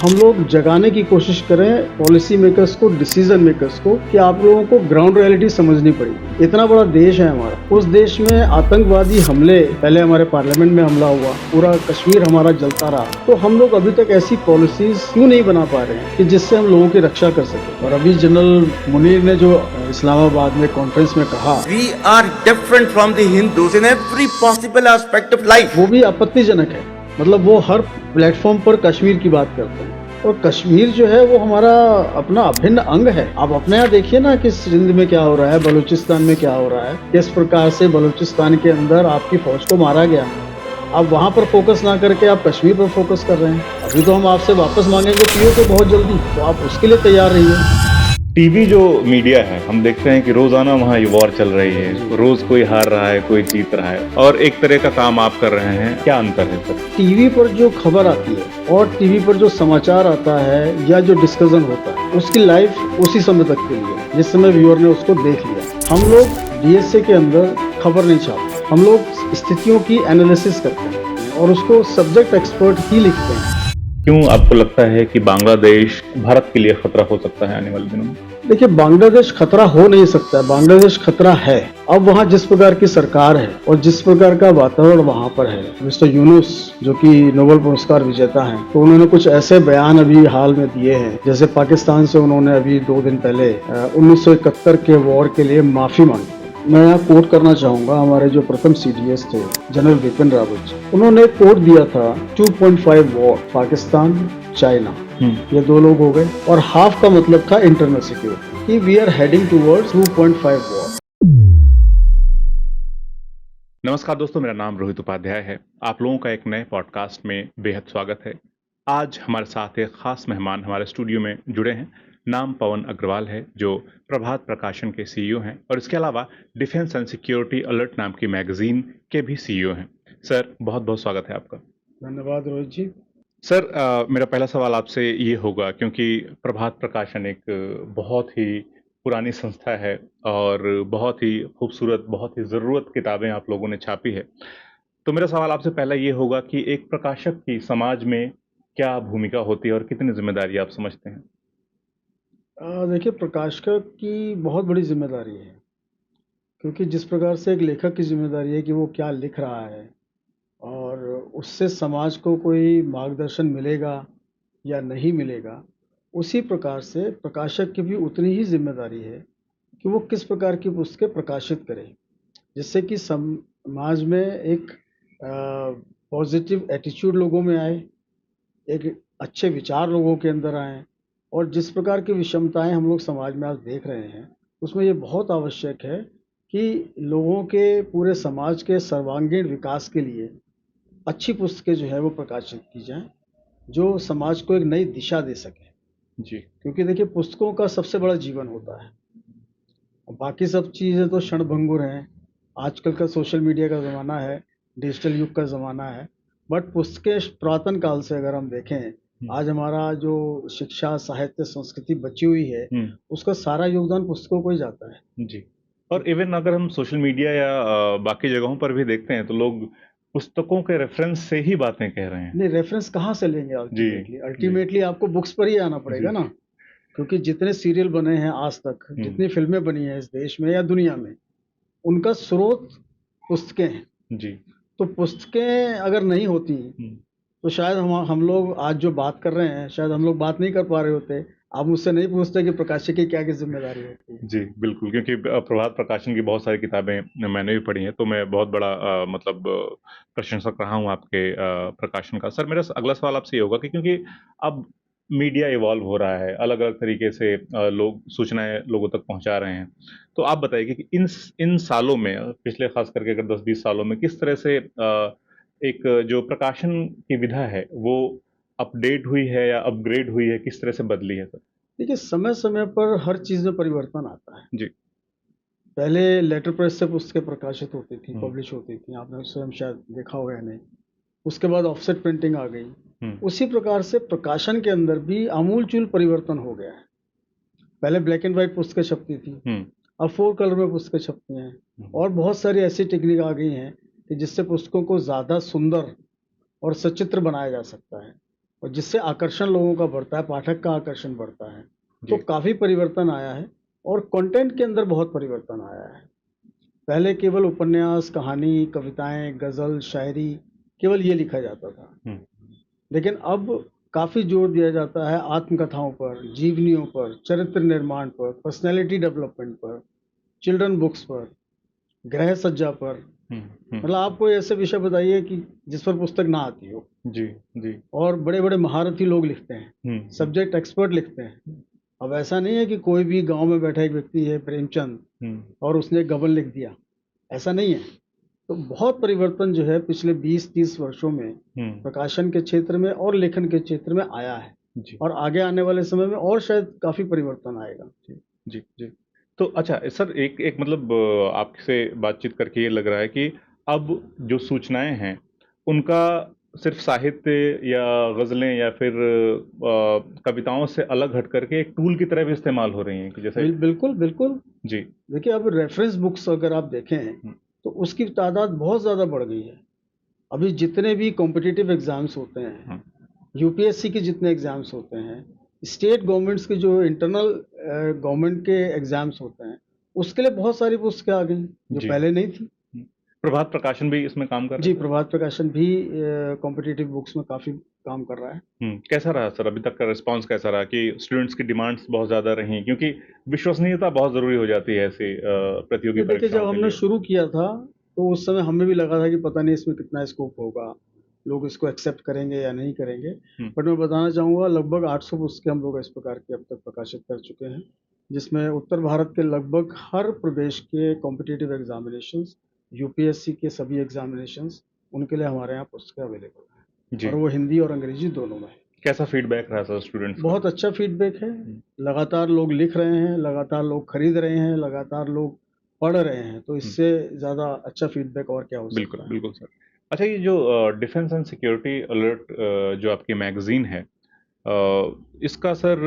हम लोग जगाने की कोशिश करें पॉलिसी मेकर्स को, डिसीजन मेकर्स को, कि आप लोगों को ग्राउंड रियलिटी समझनी पड़ेगी। इतना बड़ा देश है हमारा, उस देश में आतंकवादी हमले, पहले हमारे पार्लियामेंट में हमला हुआ, पूरा कश्मीर हमारा जलता रहा, तो हम लोग अभी तक ऐसी पॉलिसीज क्यों नहीं बना पा रहे हैं कि जिससे हम लोगों की रक्षा कर सके। और अभी जनरल मुनीर ने जो इस्लामाबाद में कॉन्फ्रेंस में कहा, We are different from the Hindus in every possible aspect of life. वो भी आपत्तिजनक है। मतलब वो हर प्लेटफॉर्म पर कश्मीर की बात करते हैं, और कश्मीर जो है वो हमारा अपना अभिन्न अंग है। आप अपने यहाँ देखिए ना कि सिंध में क्या हो रहा है, बलूचिस्तान में क्या हो रहा है, किस प्रकार से बलूचिस्तान के अंदर आपकी फौज को मारा गया। आप वहाँ पर फोकस ना करके आप कश्मीर पर फोकस कर रहे हैं। अभी तो हम आपसे वापस मांगेंगे पीओके बहुत जल्दी, तो आप उसके लिए तैयार रहिए। टीवी जो मीडिया है, हम देखते हैं कि रोजाना वहाँ ये वॉर चल रही है, रोज कोई हार रहा है, कोई जीत रहा है, और एक तरह का काम आप कर रहे हैं। क्या अंतर है सर? टीवी पर जो खबर आती है और टीवी पर जो समाचार आता है या जो डिस्कशन होता है, उसकी लाइफ उसी समय तक के लिए, जिस समय व्यूअर ने उसको देख लिया। हम लोग डीएसए के अंदर खबर नहीं छापते, हम लोग स्थितियों की एनालिसिस करते हैं और उसको सब्जेक्ट एक्सपर्ट ही लिखते हैं। क्यों आपको लगता है कि बांग्लादेश भारत के लिए खतरा हो सकता है आने वाले दिनों में? देखिए, बांग्लादेश खतरा हो नहीं सकता है, बांग्लादेश खतरा है। अब वहाँ जिस प्रकार की सरकार है और जिस प्रकार का वातावरण वहाँ पर है, मिस्टर यूनुस जो कि नोबेल पुरस्कार विजेता हैं, तो उन्होंने कुछ ऐसे बयान अभी हाल में दिए हैं, जैसे पाकिस्तान से उन्होंने अभी 2 दिन पहले 1971 के वॉर के लिए माफी मांगी। मैं यहाँ कोट करना चाहूंगा हमारे जो प्रथम सीडीएस थे, जनरल बिपिन रावत जी, उन्होंने कोट दिया था 2.5 वॉर, पाकिस्तान चाइना, ये 2 लोग हो गए, और हाफ का मतलब था इंटरनल सिक्योरिटी, कि we are heading towards 2.5 war. नमस्कार दोस्तों, मेरा नाम रोहित उपाध्याय है। आप लोगों का एक नए पॉडकास्ट में बेहद स्वागत है। आज हमारे साथ एक खास मेहमान हमारे स्टूडियो में जुड़े हैं। नाम पवन अग्रवाल है, जो प्रभात प्रकाशन के सीईओ हैं, और इसके अलावा डिफेंस एंड सिक्योरिटी अलर्ट नाम की मैगजीन के भी सीईओ हैं। सर, बहुत बहुत स्वागत है आपका। धन्यवाद रोहित जी। सर, मेरा पहला सवाल आपसे ये होगा, क्योंकि प्रभात प्रकाशन एक बहुत ही पुरानी संस्था है और बहुत ही खूबसूरत, बहुत ही ज़रूरत किताबें आप लोगों ने छापी है। तो मेरा सवाल आपसे पहला ये होगा कि एक प्रकाशक की समाज में क्या भूमिका होती है और कितनी जिम्मेदारी आप समझते हैं? देखिए, प्रकाशक की बहुत बड़ी जिम्मेदारी है, क्योंकि जिस प्रकार से एक लेखक की जिम्मेदारी है कि वो क्या लिख रहा है और उससे समाज को कोई मार्गदर्शन मिलेगा या नहीं मिलेगा, उसी प्रकार से प्रकाशक की भी उतनी ही जिम्मेदारी है कि वो किस प्रकार की पुस्तकें प्रकाशित करे, जिससे कि समाज में एक पॉजिटिव एटीट्यूड लोगों में आए, एक अच्छे विचार लोगों के अंदर आएँ। और जिस प्रकार की विषमताएं हम लोग समाज में आज देख रहे हैं, उसमें ये बहुत आवश्यक है कि लोगों के, पूरे समाज के सर्वांगीण विकास के लिए अच्छी पुस्तकें जो है वो प्रकाशित की जाएं, जो समाज को एक नई दिशा दे सके। जी। क्योंकि देखिए, पुस्तकों का सबसे बड़ा जीवन होता है, और बाकी सब चीज़ें तो क्षणभंगुर हैं। आजकल का सोशल मीडिया का ज़माना है, डिजिटल युग का ज़माना है, बट पुस्तकें पुरातन काल से अगर हम देखें, आज हमारा जो शिक्षा, साहित्य, संस्कृति बची हुई है, उसका सारा योगदान पुस्तकों को ही जाता है। जी। और इवन अगर हम सोशल मीडिया या बाकी जगहों पर भी देखते हैं, तो लोग पुस्तकों के रेफरेंस से ही बातें कह रहे हैं। नहीं, रेफरेंस कहाँ से लेंगे? जी। अल्टीमेटली आपको बुक्स पर ही आना पड़ेगा जी। ना, क्योंकि जितने सीरियल बने हैं आज तक, जितनी फिल्में बनी हैं इस देश में या दुनिया में, उनका स्रोत पुस्तकें हैं। जी। तो पुस्तकें अगर नहीं होती तो शायद हम लोग आज जो बात कर रहे हैं, शायद हम लोग बात नहीं कर पा रहे होते। आप मुझसे नहीं पूछते कि प्रकाशक की क्या जिम्मेदारी होती है। जी, बिल्कुल, क्योंकि प्रभात प्रकाशन की बहुत सारी किताबें मैंने भी पढ़ी हैं, तो मैं बहुत बड़ा मतलब प्रशंसक रहा हूँ आपके प्रकाशन का। सर, मेरा अगला सवाल आपसे ये होगा कि क्योंकि अब मीडिया इवॉल्व हो रहा है, अलग-अलग तरीके से लोग सूचनाएँ लोगों तक पहुँचा रहे हैं। तो आप बताइए कि इन सालों में, पिछले ख़ास करके अगर 10-20 सालों में, किस तरह से एक जो प्रकाशन की विधा है, वो अपडेट हुई है या अपग्रेड हुई है, किस तरह से बदली है सर? देखिए, समय समय पर हर चीज़ में परिवर्तन आता है। जी। पहले लेटर प्रेस से पुस्तकें प्रकाशित होती थी, पब्लिश होती थी, आपने स्वयं शायद देखा होगा या नहीं। उसके बाद ऑफसेट प्रिंटिंग आ गई। उसी प्रकार से प्रकाशन के अंदर भी आमूलचूल परिवर्तन हो गया है। पहले ब्लैक एंड व्हाइट पुस्तकें छपती थी, अब 4 कलर में पुस्तकें छपती हैं, और बहुत सारी ऐसी टेक्निक आ गई हैं कि जिससे पुस्तकों को ज़्यादा सुंदर और सचित्र बनाया जा सकता है। और जिससे आकर्षण लोगों का बढ़ता है, पाठक का आकर्षण बढ़ता है। तो जी। काफ़ी परिवर्तन आया है और कंटेंट के अंदर बहुत परिवर्तन आया है। पहले केवल उपन्यास, कहानी, कविताएं, गज़ल, शायरी केवल ये लिखा जाता था। हुँ, लेकिन अब काफ़ी जोर दिया जाता है आत्मकथाओं पर, जीवनियों पर, चरित्र निर्माण पर, पर्सनैलिटी डेवलपमेंट पर, चिल्ड्रन बुक्स पर, गृह सज्जा पर। हुँ, हुँ। मतलब आप कोई ऐसे विषय बताइए कि जिस पर पुस्तक ना आती हो। जी, जी। और बड़े-बड़े महारथी लोग लिखते हैं, हुँ, हुँ, सब्जेक्ट एक्सपर्ट लिखते हैं। हुँ, अब ऐसा नहीं है कि कोई भी गाँव में बैठा एक व्यक्ति है प्रेमचंद हुँ, और उसने एक गबन लिख दिया, ऐसा नहीं है। तो बहुत परिवर्तन जो है पिछले 20-30 वर्षों में हुँ। प्रकाशन के क्षेत्र में और लेखन के क्षेत्र में आया है जी, और आगे आने वाले समय में और शायद काफ़ी परिवर्तन आएगा। जी, जी, जी। तो अच्छा सर एक एक मतलब आपसे बातचीत करके ये लग रहा है कि अब जो सूचनाएँ हैं, उनका सिर्फ़ साहित्य या ग़ज़लें या फिर कविताओं से अलग हट कर के एक टूल की तरह भी इस्तेमाल हो रही हैं कि जैसे बिल्कुल, बिल्कुल। जी। देखिए अब रेफ़रेंस बुक्स अगर आप देखें, हुँ, तो उसकी तादाद बहुत ज़्यादा बढ़ गई है। अभी जितने भी कॉम्पिटिटिव एग्ज़ाम्स होते हैं, हुँ, यूपीएससी के जितने एग्ज़ाम्स होते हैं, स्टेट गवर्नमेंट्स के जो इंटरनल गवर्नमेंट के एग्ज़ाम्स होते हैं, उसके लिए बहुत सारी पुस्तकें आ गई, जो जी। पहले नहीं थी। हुँ। प्रभात प्रकाशन भी इसमें काम कर रहा जी, है सर? प्रभात प्रकाशन भी कॉम्पिटिटिव बुक्स में काफ़ी काम कर रहा है। कैसा रहा सर अभी तक का रिस्पॉन्स कैसा रहा कि स्टूडेंट्स की डिमांड्स बहुत ज़्यादा रही क्योंकि विश्वसनीयता बहुत ज़रूरी हो जाती है ऐसी प्रतियोगी ये देखिए जब परीक्षाओं के हमने लिए? शुरू किया था, तो उस समय हमें भी लगा था कि पता नहीं इसमें कितना स्कोप होगा, लोग इसको एक्सेप्ट करेंगे या नहीं करेंगे। हुँ, बट मैं बताना चाहूँगा लगभग 800 पुस्तकें हम लोग इस प्रकार की अब तक प्रकाशित कर चुके हैं, जिसमें उत्तर भारत के लगभग हर प्रदेश के कॉम्पिटिटिव एग्ज़ामिनेशंस, यूपीएससी के सभी एग्ज़ामिनेशंस, उनके लिए हमारे यहाँ पुस्तकें अवेलेबल हैं और जी। वो हिंदी और अंग्रेजी दोनों में है। कैसा फीडबैक रहा सर स्टूडेंट्स का? बहुत अच्छा फीडबैक है, हुँ, लगातार लोग लिख रहे हैं, लगातार लोग खरीद रहे हैं, लगातार लोग पढ़ रहे हैं, तो हुँ। इससे ज़्यादा अच्छा फीडबैक और क्या हो बिल्कुल, सकता है। बिल्कुल सर। अच्छा ये जो डिफेंस एंड सिक्योरिटी अलर्ट जो आपकी मैगज़ीन है इसका सर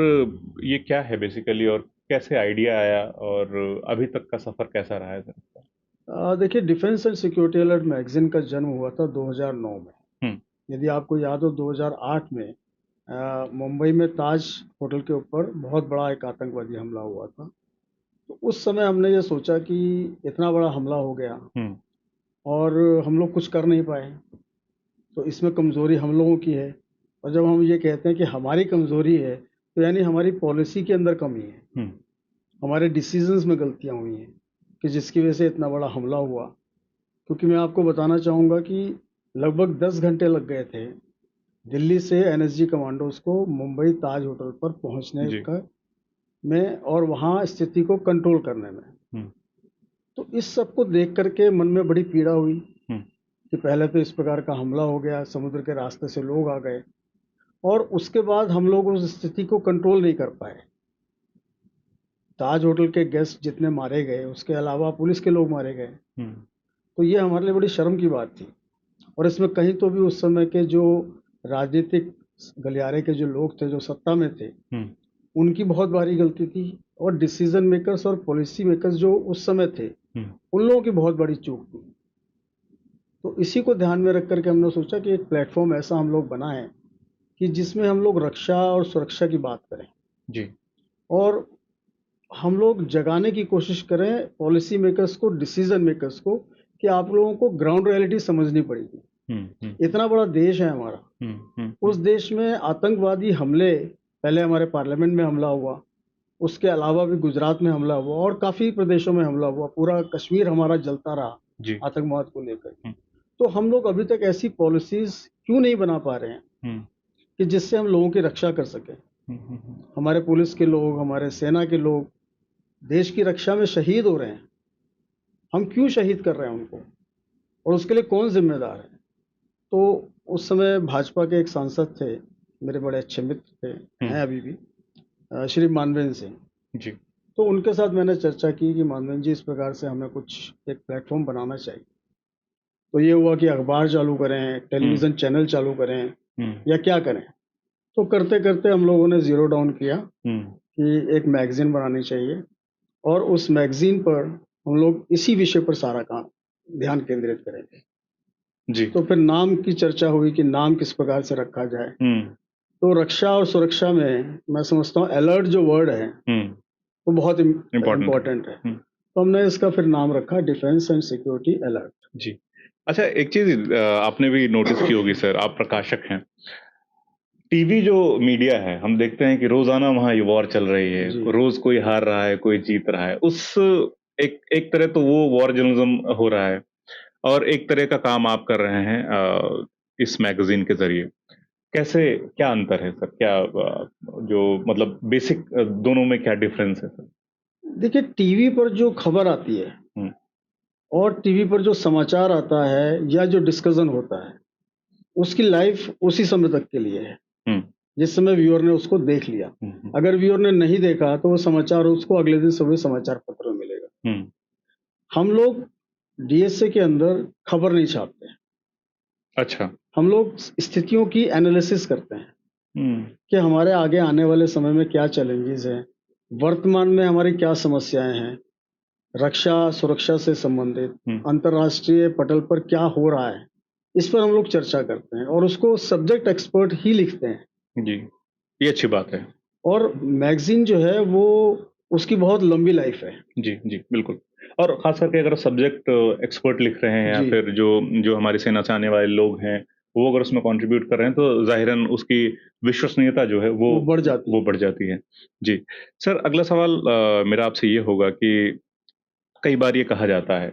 ये क्या है बेसिकली और कैसे आइडिया आया और अभी तक का सफ़र कैसा रहा है सर इसका? देखिए defence and security alert magazine का जन्म हुआ था 2009 में। हुँ, यदि आपको याद हो 2008 में मुंबई में ताज होटल के ऊपर बहुत बड़ा एक आतंकवादी हमला हुआ था। तो उस समय हमने ये सोचा कि इतना बड़ा हमला हो गया हुँ, और हम लोग कुछ कर नहीं पाए, तो इसमें कमज़ोरी हम लोगों की है। और जब हम ये कहते हैं कि हमारी कमज़ोरी है, तो यानी हमारी पॉलिसी के अंदर कमी है, हुँ, हमारे डिसीज़न्स में गलतियाँ हुई हैं, कि जिसकी वजह से इतना बड़ा हमला हुआ। क्योंकि मैं आपको बताना चाहूँगा कि लगभग 10 घंटे लग गए थे, दिल्ली से एनएसजी कमांडोज़ को मुंबई ताज होटल पर पहुँचने जी, का में और वहाँ स्थिति को कंट्रोल करने में। हुँ, तो इस सब को देख कर के मन में बड़ी पीड़ा हुई हुँ, कि पहले तो इस प्रकार का हमला हो गया, समुद्र के रास्ते से लोग आ गए और उसके बाद हम लोग उस स्थिति को कंट्रोल नहीं कर पाए। ताज होटल के गेस्ट जितने मारे गए, उसके अलावा पुलिस के लोग मारे गए। हुँ, तो ये हमारे लिए बड़ी शर्म की बात थी और इसमें कहीं तो भी उस समय के जो राजनीतिक गलियारे के जो लोग थे, जो सत्ता में थे, हुँ, उनकी बहुत भारी गलती थी और डिसीजन मेकर्स और पॉलिसी मेकर्स जो उस समय थे, हुँ, उन लोगों की बहुत बड़ी चूक थी। तो इसी को ध्यान में रख कर के हमने सोचा कि एक प्लेटफ़ॉर्म ऐसा हम लोग बनाएँ कि जिसमें हम लोग रक्षा और सुरक्षा की बात करें जी, और हम लोग जगाने की कोशिश करें पॉलिसी मेकर्स को, डिसीजन मेकर्स को कि आप लोगों को ग्राउंड रियलिटी समझनी पड़ेगी। हुँ, हुँ, इतना बड़ा देश है हमारा, हुँ, हुँ, उस देश में आतंकवादी हमले, पहले हमारे पार्लियामेंट में हमला हुआ, उसके अलावा भी गुजरात में हमला हुआ और काफ़ी प्रदेशों में हमला हुआ, पूरा कश्मीर हमारा जलता रहा जी, आतंकवाद को लेकर। हुँ, तो हम लोग अभी तक ऐसी पॉलिसीज़ क्यों नहीं बना पा रहे हैं हुँ, कि जिससे हम लोगों की रक्षा कर सकें? हुँ, हुँ, हुँ, हमारे पुलिस के लोग, हमारे सेना के लोग देश की रक्षा में शहीद हो रहे हैं। हम क्यों शहीद कर रहे हैं उनको और उसके लिए कौन ज़िम्मेदार है? तो उस समय भाजपा के एक सांसद थे, मेरे बड़े अच्छे मित्र थे, हुँ, हैं अभी भी, श्री मानवेंद्र सिंह। जी, तो उनके साथ मैंने चर्चा की कि मानवेंद्र जी इस प्रकार से हमें कुछ एक प्लेटफ़ॉर्म बनाना चाहिए। तो ये हुआ कि अखबार चालू करें, हुँ, टेलीविज़न चैनल चालू करें हुँ, या क्या करें? तो करते-करते हम लोगों ने ज़ीरो डाउन किया हुँ, कि एक मैगज़ीन बनानी चाहिए और उस मैगज़ीन पर हम लोग इसी विषय पर सारा काम ध्यान केंद्रित करेंगे। जी, तो फिर नाम की चर्चा हुई कि नाम किस प्रकार से रखा जाए। हुँ, तो रक्षा और सुरक्षा में मैं समझता हूँ अलर्ट जो वर्ड है वो बहुत इम्पोर्टेंट इम्पोर्टेंट है। है। तो हमने इसका फिर नाम रखा डिफेंस एंड सिक्योरिटी अलर्ट। जी। अच्छा, एक चीज़ आपने भी नोटिस की होगी सर, आप प्रकाशक हैं। टीवी जो मीडिया है, हम देखते हैं कि रोज़ाना वहाँ ये वॉर चल रही है, जी। रोज़ कोई हार रहा है, कोई जीत रहा है। एक एक तरह तो वो वॉर जर्नलिज़्म हो रहा है और एक तरह का काम आप कर रहे हैं इस मैगज़ीन के ज़रिए। कैसे, क्या अंतर है सर? क्या जो मतलब बेसिक दोनों में क्या डिफ़रेंस है सर? देखिए टीवी पर जो खबर आती है हुँ, और टीवी पर जो समाचार आता है या जो डिस्कशन होता है, उसकी लाइफ उसी समय तक के लिए है, हुँ, जिस समय व्यूअर ने उसको देख लिया। हुँ, अगर व्यूअर ने नहीं देखा तो वो समाचार उसको अगले दिन सुबह समाचार पत्र में मिलेगा। हुँ, हम लोग डीएसए के अंदर खबर नहीं छापते हैं। अच्छा। हम लोग स्थितियों की एनालिसिस करते हैं हुँ, कि हमारे आगे आने वाले समय में क्या चैलेंजेस हैं, वर्तमान में हमारी क्या समस्याएँ हैं, रक्षा, सुरक्षा से संबंधित, हुँ, अंतर्राष्ट्रीय पटल पर क्या हो रहा है, इस पर हम लोग चर्चा करते हैं और उसको सब्जेक्ट एक्सपर्ट ही लिखते हैं। जी, ये अच्छी बात है। और मैगज़ीन जो है वो उसकी बहुत लंबी लाइफ़ है। जी, जी, बिल्कुल। और ख़ास करके अगर सब्जेक्ट एक्सपर्ट लिख रहे हैं या जी, फिर जो जो हमारी सेना से आने वाले लोग हैं, वो अगर उसमें कंट्रीब्यूट कर रहे हैं, तो ज़ाहिरन उसकी विश्वसनीयता जो है वो बढ़ जाती वो है। बढ़ जाती है। जी। सर, अगला सवाल मेरा आपसे ये होगा कि कई बार ये कहा जाता है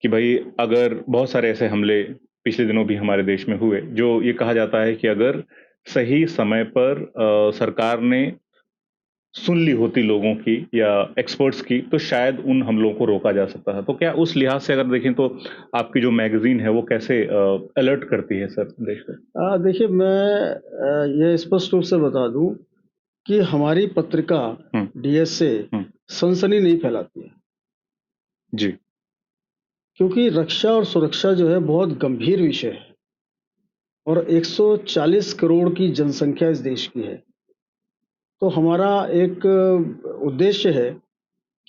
कि भई अगर बहुत सारे ऐसे हमले पिछले दिनों भी हमारे देश में हुए, जो ये कहा जाता है कि अगर सही समय पर सरकार ने सुन ली होती लोगों की या एक्सपर्ट्स की, तो शायद उन हमलों को रोका जा सकता था। तो क्या उस लिहाज से अगर देखें तो आपकी जो मैगज़ीन है वो कैसे अलर्ट करती है सर देश को? देखिए मैं ये स्पष्ट रूप से बता दूँ कि हमारी पत्रिका हुँ, डीएसए हुँ, सनसनी नहीं फैलाती है, जी, क्योंकि रक्षा और सुरक्षा जो है बहुत गंभीर विषय है और 140 करोड़ की जनसंख्या इस देश की है। तो हमारा एक उद्देश्य है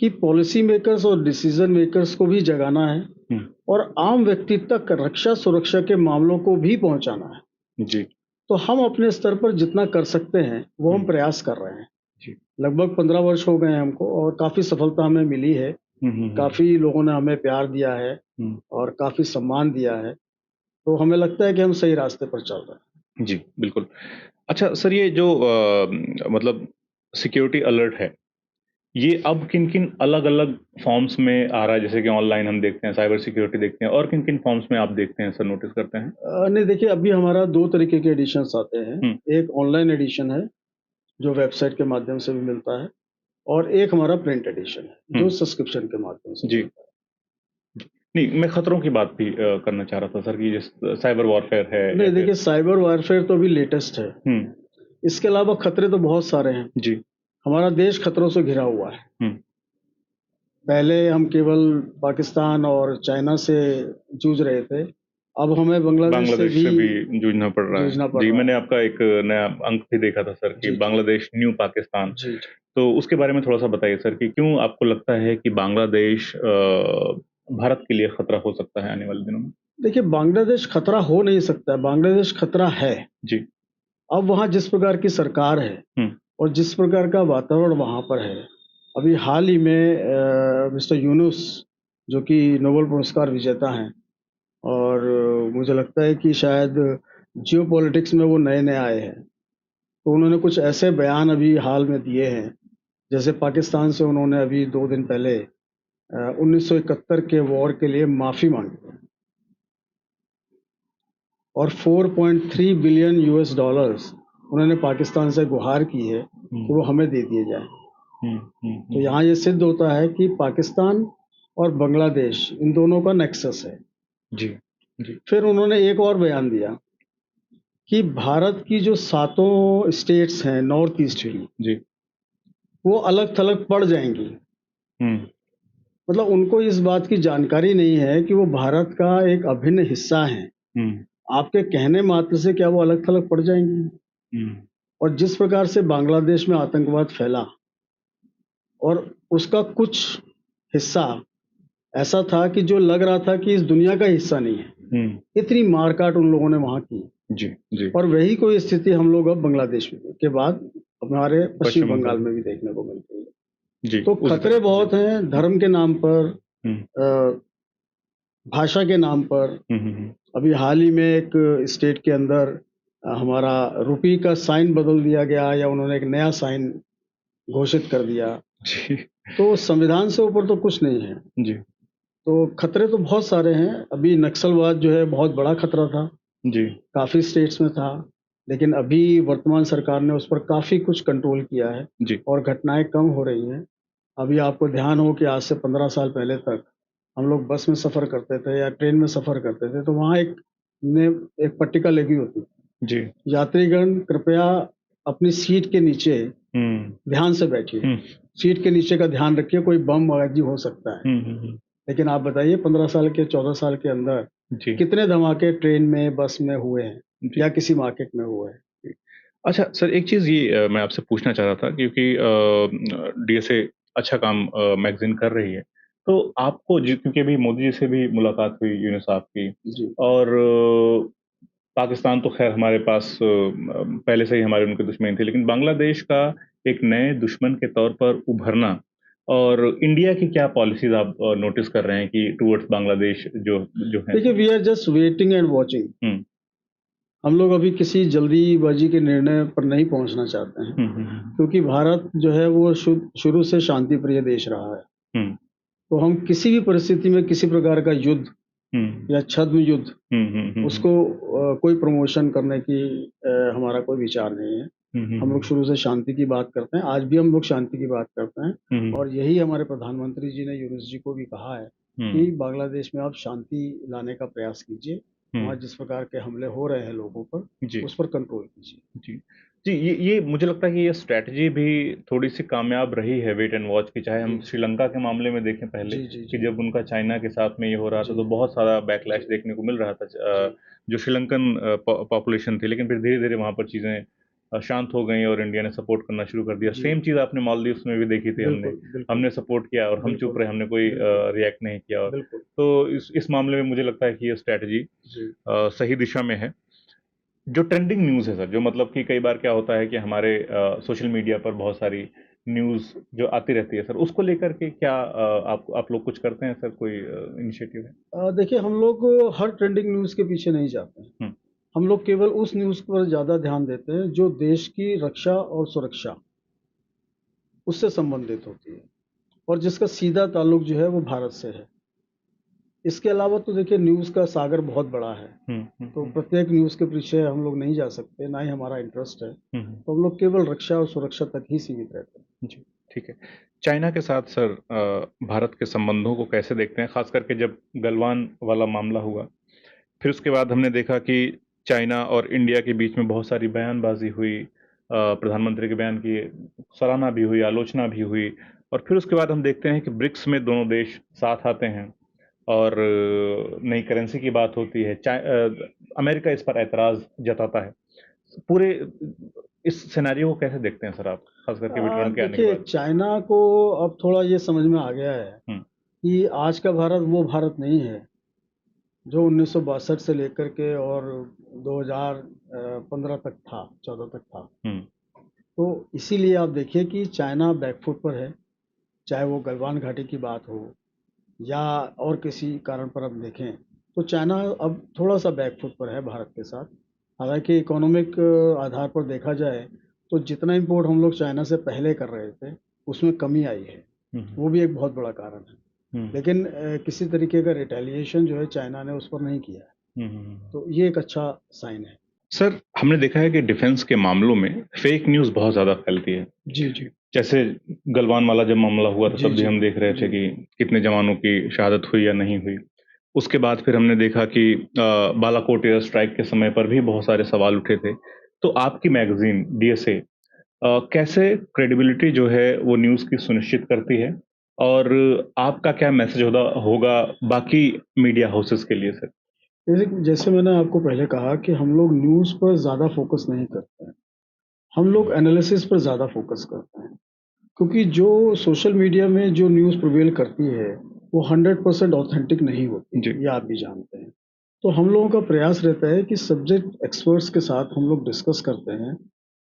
कि पॉलिसी मेकर्स और डिसीजन मेकर्स को भी जगाना है हुँ, और आम व्यक्ति तक रक्षा सुरक्षा के मामलों को भी पहुंचाना है। जी, तो हम अपने स्तर पर जितना कर सकते हैं वो हम हुँ, प्रयास कर रहे हैं। जी, लगभग 15 वर्ष हो गए हैं हमको और काफ़ी सफलता हमें मिली है। हुँ, हुँ, हुँ, काफ़ी लोगों ने हमें प्यार दिया है हुँ, और काफ़ी सम्मान दिया है। तो हमें लगता है कि हम सही रास्ते पर चल रहे हैं। जी, बिल्कुल। अच्छा सर, ये जो मतलब सिक्योरिटी अलर्ट है, ये अब किन-किन अलग-अलग फ़ॉर्म्स में आ रहा है? जैसे कि ऑनलाइन हम देखते हैं, साइबर सिक्योरिटी देखते हैं और किन-किन फ़ॉर्म्स में आप देखते हैं सर, नोटिस करते हैं? नहीं देखिए अभी हमारा 2 तरीके के एडिशन्स आते हैं। हुँ, एक ऑनलाइन एडिशन है जो वेबसाइट के माध्यम से भी मिलता है और एक हमारा प्रिंट एडिशन है हुँ, जो सब्सक्रिप्शन के माध्यम से जी। मिलता है। नहीं, मैं खतरों की बात भी करना चाह रहा था सर कि जिस साइबर वॉरफेयर है या नहीं फिर देखिए साइबर वारफेयर तो अभी लेटेस्ट है। हुँ, इसके अलावा खतरे तो बहुत सारे हैं। जी, हमारा देश खतरों से घिरा हुआ है। हुँ, पहले हम केवल पाकिस्तान और चाइना से जूझ रहे थे। अब हमें बांग्लादेश से बांग्लादेश भी से भी जूझना पड़ रहा है। जूझना पड़ जी, रहा मैंने है। आपका एक नया अंक भी देखा था सर कि जी, जी। बांग्लादेश न्यू पाकिस्तान, जी, जी। तो उसके बारे में थोड़ा-सा बताइए सर कि क्यों आपको लगता है कि बांग्लादेश भारत के लिए खतरा हो सकता है आने वाले दिनों में? देखिए बांग्लादेश खतरा हो नहीं सकता है, बांग्लादेश खतरा है। जी, अब वहाँ जिस प्रकार की सरकार है हुँ, और जिस प्रकार का वातावरण वहाँ पर है, अभी हाल ही में मिस्टर यूनुस जो कि नोबेल पुरस्कार विजेता हैं और मुझे लगता है कि शायद जियोपॉलिटिक्स में वो नए-नए आए हैं। तो उन्होंने कुछ ऐसे बयान अभी हाल में दिए हैं, जैसे पाकिस्तान से उन्होंने अभी 2 दिन पहले 1971 के वॉर के लिए माफ़ी माँगी है और 4.3 बिलियन यूएस डॉलर्स उन्होंने पाकिस्तान से गुहार की है हुँ, कि वो हमें दे दिए जाएँ। हुँ, हुँ, तो हुँ, यहाँ ये सिद्ध होता है कि पाकिस्तान और बांग्लादेश इन दोनों का नेक्सस है। जी, जी, फिर उन्होंने एक और बयान दिया कि भारत की जो सातों स्टेट्स हैं नॉर्थ ईस्ट जी, की, जी, वो अलग-थलग पड़ जाएँगी। हुँ, मतलब उनको इस बात की जानकारी नहीं है कि वो भारत का एक अभिन्न हिस्सा हैं। हुँ, आपके कहने मात्र से क्या वो अलग-थलग पड़ जाएँगी? हुँ, और जिस प्रकार से बांग्लादेश में आतंकवाद फैला और उसका कुछ हिस्सा ऐसा था कि जो लग रहा था कि इस दुनिया का हिस्सा नहीं है। हुँ, इतनी मार-काट उन लोगों ने वहाँ की। जी, जी। और वही कोई स्थिति हम लोग अब बांग्लादेश में के बाद हमारे पश्चिम पश्चिम बंगाल बंगाल। में भी देखने को मिलती है। जी, तो उसी खतरे तरह। बहुत हैं धर्म के नाम पर, हुँ, भाषा के नाम पर। हुँ, हुँ, हुँ। अभी हाल ही में एक स्टेट के अंदर हमारा रुपी का साइन बदल दिया गया या उन्होंने एक नया साइन घोषित कर दिया। जी, तो संविधान से ऊपर तो कुछ नहीं है। जी, तो खतरे तो बहुत सारे हैं। अभी नक्सलवाद जो है बहुत बड़ा खतरा था, जी, काफ़ी स्टेट्स में था, लेकिन अभी वर्तमान सरकार ने उस पर काफ़ी कुछ कंट्रोल किया है जी, और घटनाएँ कम हो रही हैं। अभी आपको ध्यान हो कि आज से 15 साल पहले तक हम लोग बस में सफ़र करते थे या ट्रेन में सफ़र करते थे, तो वहाँ एक पट्टिका लगी होती थी, जी। यात्रीगण कृपया अपनी सीट के नीचे हुँ, ध्यान से बैठिए। हुँ, सीट के नीचे का ध्यान रखिए, कोई बम आदि हो सकता है। हुँ, हुँ, हुँ। लेकिन आप बताइए 15 साल के 14 साल के अंदर जी, कितने धमाके ट्रेन में, बस में हुए हैं जी, या किसी मार्केट में हुए हैं? जी। अच्छा सर एक चीज़ ये मैं आपसे पूछना चाह रहा था क्योंकि डीएसए अच्छा काम मैगज़ीन कर रही है। तो आपको क्योंकि अभी मोदी जी से भी मुलाकात हुई यूनुस साहब की जी। और पाकिस्तान तो ख़ैर हमारे पास पहले से ही हमारे उनके दुश्मन थे, लेकिन बांग्लादेश का एक नए दुश्मन के तौर पर उभरना और इंडिया की क्या पॉलिसीज़ आप नोटिस कर रहे हैं कि टुवर्ड्स बांग्लादेश जो जो है? देखिए we are just waiting and watching. हुँ। हम लोग अभी किसी जल्दीबाजी के निर्णय पर नहीं पहुँचना चाहते हैं, हुँ, हुँ, हुँ। क्योंकि भारत जो है वो शुरू से शांति प्रिय देश रहा है। हुँ, तो हम किसी भी परिस्थिति में किसी प्रकार का युद्ध हुँ। या छद्म युद्ध हुँ, हुँ, हुँ, हुँ। उसको कोई प्रमोशन करने की हमारा कोई विचार नहीं है। हुँ, हुँ, हम लोग हुँ। शुरू से शांति की बात करते हैं, आज भी हम लोग शांति की बात करते हैं हुँ, हुँ। और यही हमारे प्रधानमंत्री जी ने यूनुस जी को भी कहा है कि हुँ, बांग्लादेश में आप शांति लाने का प्रयास कीजिए। वहाँ हुँ। जिस प्रकार के हमले हो रहे हैं लोगों पर, जी, उस पर कंट्रोल कीजिए। जी। जी, ये मुझे लगता है कि ये स्ट्रैटेजी भी थोड़ी-सी कामयाब रही है वेट एंड वॉच की, चाहे हम जी, श्रीलंका के मामले में देखें पहले जी, जी, कि जी, जब उनका चाइना के साथ में ये हो रहा था, जी, तो बहुत सारा बैकलैश जी, देखने को मिल रहा था जी, जो श्रीलंकन पॉपुलेशन थी, लेकिन फिर धीरे-धीरे वहाँ पर चीज़ें शांत हो गईं और इंडिया ने सपोर्ट करना शुरू कर दिया। जी। सेम चीज़ आपने मालदीव्स में भी देखी थी हमने। बिल्कुल, बिल्कुल, हमने सपोर्ट किया और हम चुप बिल्कुल, रहे, हमने कोई बिल्कुल, रिएक्ट नहीं किया और बिल्कुल। तो इस मामले में मुझे लगता है कि ये स्ट्रैटेजी जी, सही दिशा में है। जो ट्रेंडिंग न्यूज़ है सर, जो मतलब कि कई बार क्या होता है कि हमारे सोशल मीडिया पर बहुत सारी न्यूज़ जो आती रहती है सर, उसको लेकर के क्या आप लोग कुछ करते हैं सर, कोई इनिशिएटिव है? देखिए हम लोग हर ट्रेंडिंग न्यूज़ के पीछे नहीं जाते हैं। हुँ, हम लोग केवल उस न्यूज़ पर ज़्यादा ध्यान देते हैं जो देश की रक्षा और सुरक्षा उससे संबंधित होती है और जिसका सीधा ताल्लुक जो है वो भारत से है। इसके अलावा तो देखिए न्यूज़ का सागर बहुत बड़ा है, हुँ, हुँ, तो हुँ, प्रत्येक न्यूज़ के पीछे हम लोग नहीं जा सकते, ना ही हमारा इंटरेस्ट है। हुँ, हुँ, तो हम लोग केवल रक्षा और सुरक्षा तक ही सीमित रहते हैं। जी, ठीक है। चाइना के साथ सर भारत के संबंधों को कैसे देखते हैं? ख़ास करके जब गलवान वाला मामला हुआ, फिर उसके बाद हमने देखा कि चाइना और इंडिया के बीच में बहुत सारी बयानबाज़ी हुई। प्रधानमंत्री के बयान की सराहना भी हुई, आलोचना भी हुई और फिर उसके बाद हम देखते हैं कि ब्रिक्स में दोनों देश साथ आते हैं और नई करेंसी की बात होती है। अमेरिका इस पर ऐतराज़ जताता है। पूरे इस सिनेरियो को कैसे देखते हैं सर आप? ख़ास करके विट्रोन के आने के देखिए बाद? चाइना को अब थोड़ा ये समझ में आ गया है हुँ, कि आज का भारत वो भारत नहीं है जो 1962 से लेकर के और 2015 तक था, 14 तक था। हुँ, तो इसीलिए आप देखिए कि चाइना बैकफुट पर है, चाहे वो गलवान घाटी की बात हो या और किसी कारण पर हम देखें, तो चाइना अब थोड़ा-सा बैकफुट पर है भारत के साथ। हालाँकि इकोनॉमिक आधार पर देखा जाए, तो जितना इम्पोर्ट हम लोग चाइना से पहले कर रहे थे, उसमें कमी आई है। हुँ, हुँ, वो भी एक बहुत बड़ा कारण है। हुँ, लेकिन किसी तरीके का रिटेलिएशन जो है चाइना ने उस पर नहीं किया है। हुँ, हुँ, हुँ। तो ये एक अच्छा साइन है। सर, हमने देखा है कि डिफेंस के मामलों में फेक न्यूज़ बहुत ज़्यादा फैलती है। जी, जी। जैसे गलवान वाला जब मामला हुआ था जी, तब भी जी। हम देख रहे थे जी। कि कितने जवानों की शहादत हुई या नहीं हुई। उसके बाद फिर हमने देखा कि बालाकोट एयर स्ट्राइक के समय पर भी बहुत सारे सवाल उठे थे। तो आपकी मैगज़ीन डीएसए कैसे क्रेडिबिलिटी जो है वो न्यूज़ की सुनिश्चित करती है? और आपका क्या मैसेज होगा बाकी मीडिया हाउसेस के लिए सर? जैसे जैसे मैंने आपको पहले कहा कि हम लोग न्यूज़ पर ज़्यादा फ़ोकस नहीं करते हैं। हम लोग एनालिसिस पर ज़्यादा फ़ोकस करते हैं। क्योंकि जो सोशल मीडिया में जो न्यूज़ प्रिवेल करती है, वो 100% ऑथेंटिक नहीं होती, जी। ये आप भी जानते हैं। तो हम लोगों का प्रयास रहता है कि सब्जेक्ट एक्सपर्ट्स के साथ हम लोग डिस्कस करते हैं,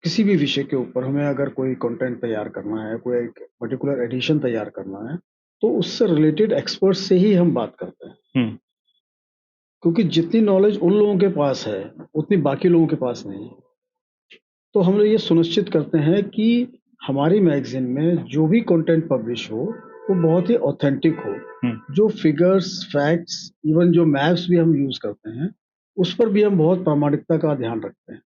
किसी भी विषय के ऊपर हमें अगर कोई कंटेंट तैयार करना है, कोई एक पर्टिकुलर एडिशन तैयार करना है, तो उससे रिलेटेड एक्सपर्ट्स से ही हम बात करते हैं। हुँ, क्योंकि जितनी नॉलेज उन लोगों के पास है, उतनी बाकी लोगों के पास नहीं है। तो हम लोग ये सुनिश्चित करते हैं कि हमारी मैगज़ीन में जो भी कंटेंट पब्लिश हो, वो बहुत ही ऑथेंटिक हो। हुँ, जो फिगर्स, फैक्ट्स, इवन जो मैप्स भी हम यूज़ करते हैं, उस पर भी हम बहुत प्रामाणिकता का ध्यान रखते हैं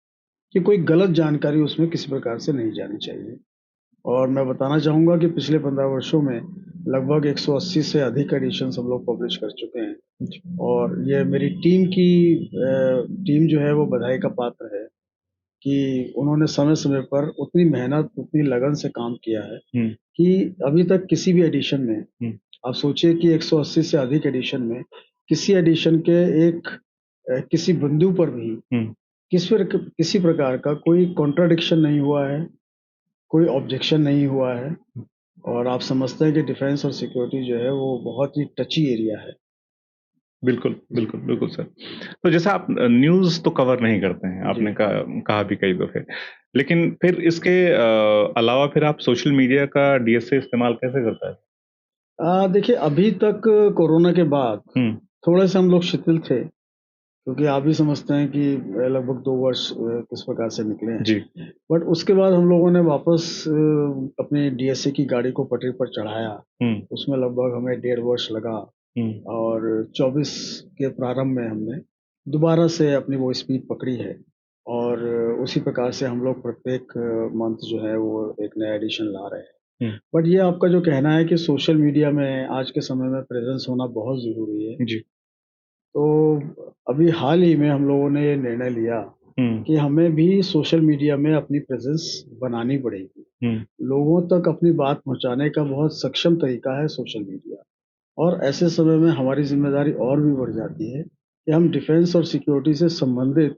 कि कोई गलत जानकारी उसमें किसी प्रकार से नहीं जानी चाहिए। और मैं बताना चाहूँगा कि पिछले 15 वर्षों में लगभग 180 से अधिक एडिशन्स हम लोग पब्लिश कर चुके हैं। जी, और ये मेरी टीम जो है वो बधाई का पात्र है कि उन्होंने समय-समय पर उतनी मेहनत, उतनी लगन से काम किया है हुँ, कि अभी तक किसी भी एडिशन में हुँ, आप सोचिए कि 180 से अधिक एडिशन में किसी एडिशन के किसी बिंदु पर भी हुँ। किसी प्रकार का कोई कॉन्ट्राडिक्शन नहीं हुआ है, कोई ऑब्जेक्शन नहीं हुआ है। और आप समझते हैं कि डिफेंस और सिक्योरिटी जो है वो बहुत ही टची एरिया है। बिल्कुल, जी, बिल्कुल, बिल्कुल सर। तो जैसा आप न्यूज़ तो कवर नहीं करते हैं, जी। आपने कहा भी कई दफ़े। लेकिन फिर इसके अलावा फिर आप सोशल मीडिया का डीएसए इस्तेमाल कैसे करता है? देखिए अभी तक कोरोना के बाद हुँ, थोड़े-से हम लोग शिथिल थे, क्योंकि आप भी समझते हैं कि लगभग 2 वर्ष किस प्रकार से निकले हैं। जी। बट उसके बाद हम लोगों ने वापस अपनी डीएसए की गाड़ी को पटरी पर चढ़ाया। हुँ, उसमें लगभग हमें 1.5 वर्ष लगा हुँ, और 24 के प्रारंभ में हमने दोबारा से अपनी वो स्पीड पकड़ी है। और उसी प्रकार से हम लोग प्रत्येक मंथ जो है वो एक नया एडिशन ला रहे हैं। हुँ, बट ये आपका जो कहना है कि सोशल मीडिया में आज के समय में प्रेज़ेंस होना बहुत ज़रूरी है। जी। तो अभी हाल ही में हम लोगों ने ये निर्णय लिया हुँ, कि हमें भी सोशल मीडिया में अपनी प्रेज़ेंस बनानी पड़ेगी। हुँ, लोगों तक अपनी बात पहुँचाने का बहुत सक्षम तरीका है सोशल मीडिया। और ऐसे समय में हमारी ज़िम्मेदारी और भी बढ़ जाती है कि हम डिफेंस और सिक्योरिटी से संबंधित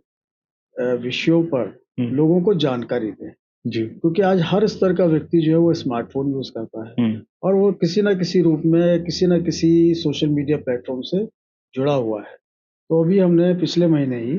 विषयों पर हुँ, लोगों को जानकारी दें। जी। क्योंकि आज हर स्तर का व्यक्ति जो है वो स्मार्टफ़ोन यूज़ करता है हुँ, और वो किसी न किसी रूप में, किसी न किसी सोशल मीडिया प्लेटफ़ॉर्म से जुड़ा हुआ है। तो अभी हमने पिछले महीने ही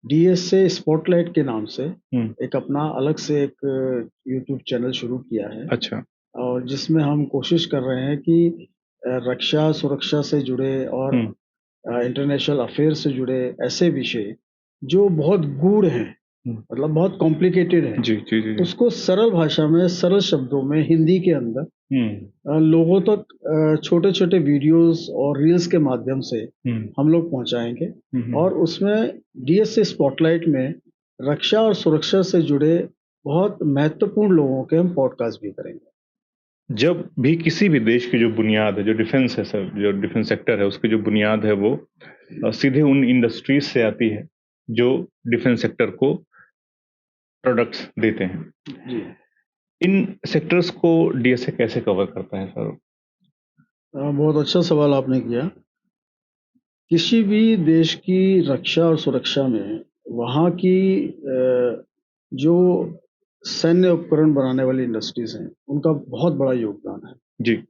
डीएसए स्पॉटलाइट के नाम से हुँ, एक अपना अलग से एक यूट्यूब चैनल शुरू किया है। अच्छा। और जिसमें हम कोशिश कर रहे हैं कि रक्षा, सुरक्षा से जुड़े और हुँ, इंटरनेशनल अफ़ेयर से जुड़े ऐसे विषय जो बहुत गूढ़ हैं, हुँ, मतलब बहुत कॉम्प्लिकेटेड हैं, जी, जी, जी, जी। उसको सरल भाषा में, सरल शब्दों में हिंदी के अंदर हुँ, लोगों तक छोटे-छोटे वीडियोज़ और रील्स के माध्यम से हुँ, हम लोग पहुँचाएँगे। हुँ, हुँ। और उसमें डीएसए स्पॉटलाइट में रक्षा और सुरक्षा से जुड़े बहुत महत्वपूर्ण लोगों के हम पॉडकास्ट भी करेंगे। जब भी किसी भी देश की जो बुनियाद है, जो डिफेंस है सर, जो डिफेंस सेक्टर है, उसकी जो बुनियाद है वो सीधे उन इंडस्ट्रीज़ से आती है, जो डिफेंस सेक्टर को प्रोडक्ट्स देते हैं। जी। इन सेक्टर्स को डीएसए कैसे कवर करता है सर? बहुत अच्छा सवाल आपने किया। किसी भी देश की रक्षा और सुरक्षा में वहाँ की जो सैन्य उपकरण बनाने वाली इंडस्ट्रीज़ हैं, उनका बहुत बड़ा योगदान है। जी।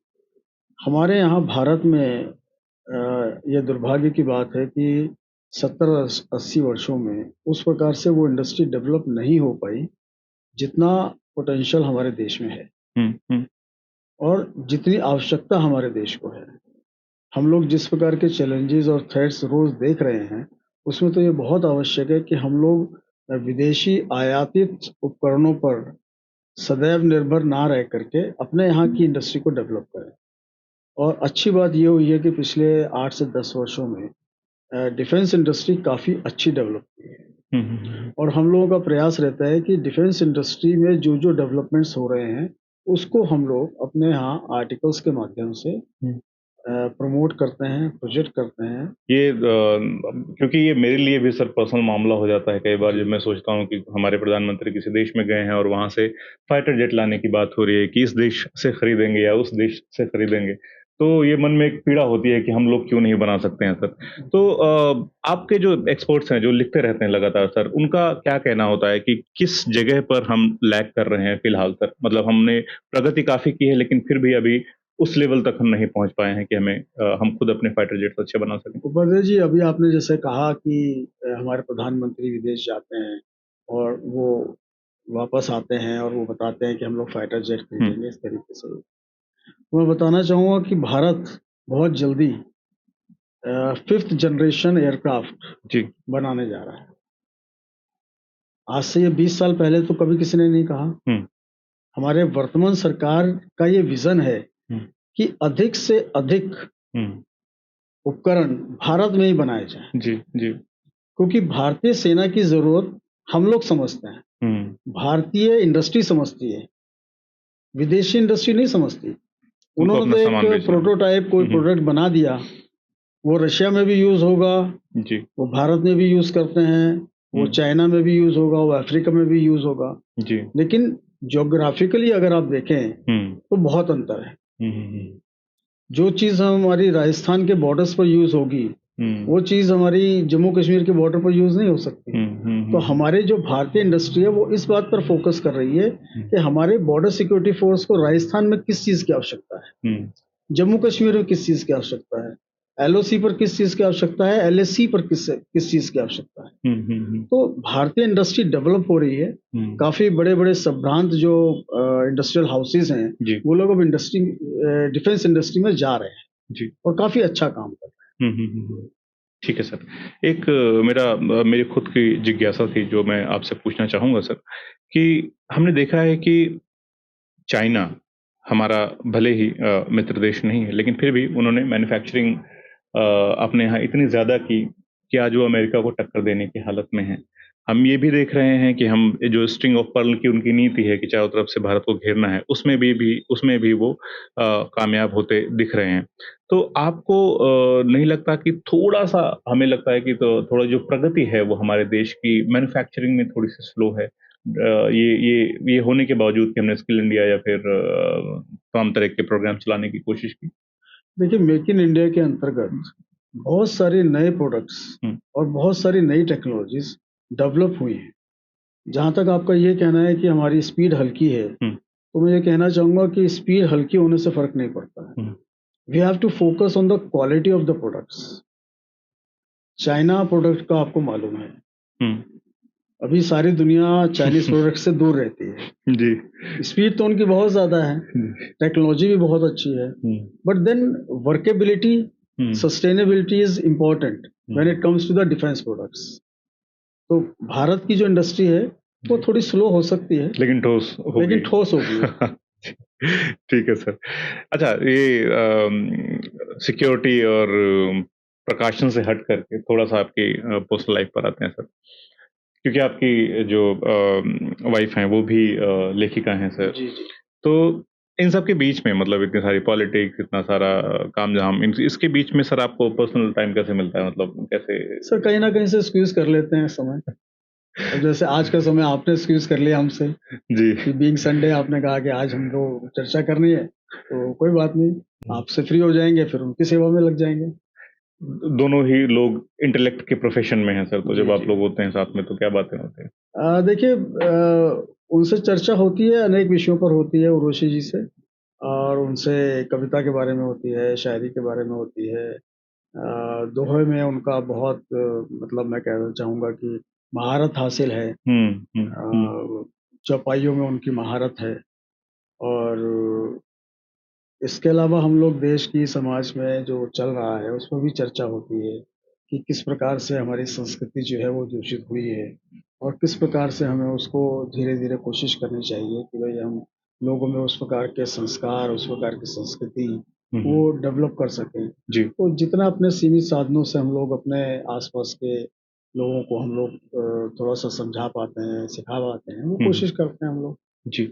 हमारे यहाँ भारत में ये दुर्भाग्य की बात है कि 70-80 वर्षों में उस प्रकार से वो इंडस्ट्री डेवलप नहीं हो पाई, जितना पोटेंशियल हमारे देश में है हुँ, हुँ, और जितनी आवश्यकता हमारे देश को है। हम लोग जिस प्रकार के चैलेंजेज़ और थ्रेट्स रोज़ देख रहे हैं, उसमें तो ये बहुत आवश्यक है कि हम लोग विदेशी आयातित उपकरणों पर सदैव निर्भर ना रह करके अपने यहाँ की इंडस्ट्री को डेवलप करें। और अच्छी बात ये हुई है कि पिछले 8 से 10 वर्षों में डिफेंस इंडस्ट्री काफ़ी अच्छी डेवलप हुई है। हुँ, हुँ, हुँ, और हम लोगों का प्रयास रहता है कि डिफेंस इंडस्ट्री में जो-जो डेवलपमेंट्स हो रहे हैं, उसको हम लोग अपने यहाँ आर्टिकल्स के माध्यम से हुँ। प्रमोट करते हैं, प्रोजेक्ट करते हैं। ये क्योंकि ये मेरे लिए भी सर पर्सनल मामला हो जाता है कई बार जी। जब मैं सोचता हूँ कि हमारे प्रधानमंत्री किसी देश में गए हैं और वहाँ से फाइटर जेट लाने की बात हो रही है कि इस देश से खरीदेंगे या उस देश से खरीदेंगे। तो ये मन में एक पीड़ा होती है कि हम लोग क्यों नहीं बना सकते हैं सर। तो आपके जो एक्सपर्ट्स हैं, जो लिखते रहते हैं लगातार सर, उनका क्या कहना होता है कि किस जगह पर हम लैग कर रहे हैं फिलहाल सर? मतलब हमने प्रगति काफ़ी की है लेकिन फिर भी अभी उस लेवल तक हम नहीं पहुंच पाए हैं कि हम खुद अपने फाइटर जेट्स अच्छे बना सकें। उपाध्याय जी, अभी आपने जैसे कहा कि हमारे प्रधानमंत्री विदेश जाते हैं और वो वापस आते हैं और वो बताते हैं कि हम लोग फाइटर जेट खरीदेंगे, इस तरीके से। मैं बताना चाहूँगा कि भारत बहुत जल्दी 5th जनरेशन एयरक्राफ्ट जी। बनाने जा रहा है। आज से ये 20 साल पहले तो कभी किसी ने नहीं कहा। हम्म। हमारे वर्तमान सरकार का ये विज़न है कि अधिक से अधिक उपकरण भारत में ही बनाए जाएँ। जी, जी। क्योंकि भारतीय सेना की ज़रूरत हम लोग समझते हैं। भारतीय इंडस्ट्री समझती है, विदेशी इंडस्ट्री नहीं समझती। उनको उन्होंने अपना तो सामान एक बेचना है। प्रोटोटाइप कोई प्रोडक्ट बना दिया, वो रशिया में भी यूज़ होगा, जी, वो भारत में भी यूज़ करते हैं, वो चाइना में भी यूज़ होगा, वो अफ्रीका में भी यूज़ होगा। जी। लेकिन ज्योग्राफिकली अगर आप देखें तो बहुत अंतर है। जो चीज़ हमारी राजस्थान के बॉर्डर्स पर यूज़ होगी, वो चीज़ हमारी जम्मू कश्मीर के बॉर्डर पर यूज़ नहीं हो सकती। तो हमारे जो भारतीय इंडस्ट्री है वो इस बात पर फोकस कर रही है कि हमारे बॉर्डर सिक्योरिटी फोर्स को राजस्थान में किस चीज़ की आवश्यकता है, जम्मू कश्मीर में किस चीज़ की आवश्यकता है, एलओसी पर किस चीज़ की आवश्यकता है, एलएसी पर किस चीज़ की आवश्यकता है। तो भारतीय इंडस्ट्री डेवलप हो रही है। काफ़ी बड़े-बड़े संभ्रांत जो इंडस्ट्रियल हाउसेज़ हैं, वो लोग अब डिफेंस इंडस्ट्री में जा रहे हैं। जी। और काफ़ी अच्छा काम कर रहे हैं। ठीक है सर। एक मेरी खुद की जिज्ञासा थी जो मैं आपसे पूछना चाहूँगा सर, कि हमने देखा है कि चाइना हमारा भले ही मित्र देश नहीं है, लेकिन फिर भी उन्होंने मैन्युफैक्चरिंग अपने यहाँ इतनी ज़्यादा की कि आज वो अमेरिका को टक्कर देने की हालत में हैं। हम ये भी देख रहे हैं कि हम जो स्ट्रिंग ऑफ पर्ल की उनकी नीति है कि चारों तरफ से भारत को घेरना है, उसमें भी वो कामयाब होते दिख रहे हैं। तो आपको नहीं लगता कि थोड़ा-सा हमें लगता है कि तो थोड़ा जो प्रगति है वो हमारे देश की मैन्युफैक्चरिंग में थोड़ी-सी स्लो है। ये होने के बावजूद कि हमने स्किल इंडिया या फिर तमाम तरह के प्रोग्राम चलाने की कोशिश की। देखिए, मेक इन इंडिया के अंतर्गत बहुत सारे नए प्रोडक्ट्स और बहुत सारी नई टेक्नोलॉजीज डेवलप हुई हैं। जहाँ तक आपका ये कहना है कि हमारी स्पीड हल्की है, तो मैं ये कहना चाहूँगा कि स्पीड हल्की होने से फ़र्क नहीं पड़ता है। We have to focus on the quality of the products. China product का आपको मालूम है, अभी सारी दुनिया चाइनीज़ प्रोडक्ट से दूर रहती है। जी। स्पीड तो उनकी बहुत ज़्यादा है, टेक्नोलॉजी भी बहुत अच्छी है, but then workability, sustainability is important when it comes to the defence products. तो भारत की जो इंडस्ट्री है वो थोड़ी स्लो हो सकती है, लेकिन ठोस होगी। ठीक है सर। अच्छा, ये सिक्योरिटी और प्रकाशन से हट करके थोड़ा-सा आपकी पर्सनल लाइफ पर आते हैं सर। क्योंकि आपकी जो वाइफ हैं वो भी लेखिका हैं सर। जी, जी। तो इन सब के बीच में मतलब इतनी सारी पॉलिटिक्स, इतना सारा काम-झाम इसके बीच में सर आपको पर्सनल टाइम कैसे मिलता है? मतलब कैसे? सर कहीं न कहीं से स्क्वीज़ कर लेते हैं समय। अब जैसे आज का समय आपने स्क्वीज़ कर लिया हमसे जी। कि बीइंग संडे आपने कहा कि आज हमको चर्चा करनी है, तो कोई बात नहीं, आपसे फ्री हो जाएँगे, फिर उनकी सेवा में लग जाएँगे। दोनों ही लोग इंटेलेक्ट के प्रोफ़ेशन में हैं सर, तो जब जी, आप जी। लोग होते हैं साथ में तो क्या बातें होती हैं? देखिए, उनसे चर्चा होती है, अनेक विषयों पर होती है उर्वशी जी से, और उनसे कविता के बारे में होती है, शायरी के बारे में होती है। दोहे में उनका बहुत मतलब मैं कहना चाहूँगा कि महारत हासिल है। चौपाइयों में उनकी महारत है, और इसके अलावा हम लोग देश की, समाज में जो चल रहा है, उस पर भी चर्चा होती है कि किस प्रकार से हमारी संस्कृति जो है वो दूषित हुई है, और किस प्रकार से हमें उसको धीरे-धीरे कोशिश करनी चाहिए कि भई हम लोगों में उस प्रकार के संस्कार, उस प्रकार की संस्कृति वो डेवलप कर सकें। जी। तो जितना अपने सीमित साधनों से हम लोग अपने आस-पास के लोगों को हम लोग थोड़ा-सा समझा पाते हैं, सिखा पाते हैं, वो कोशिश करते हैं हम लोग। जी।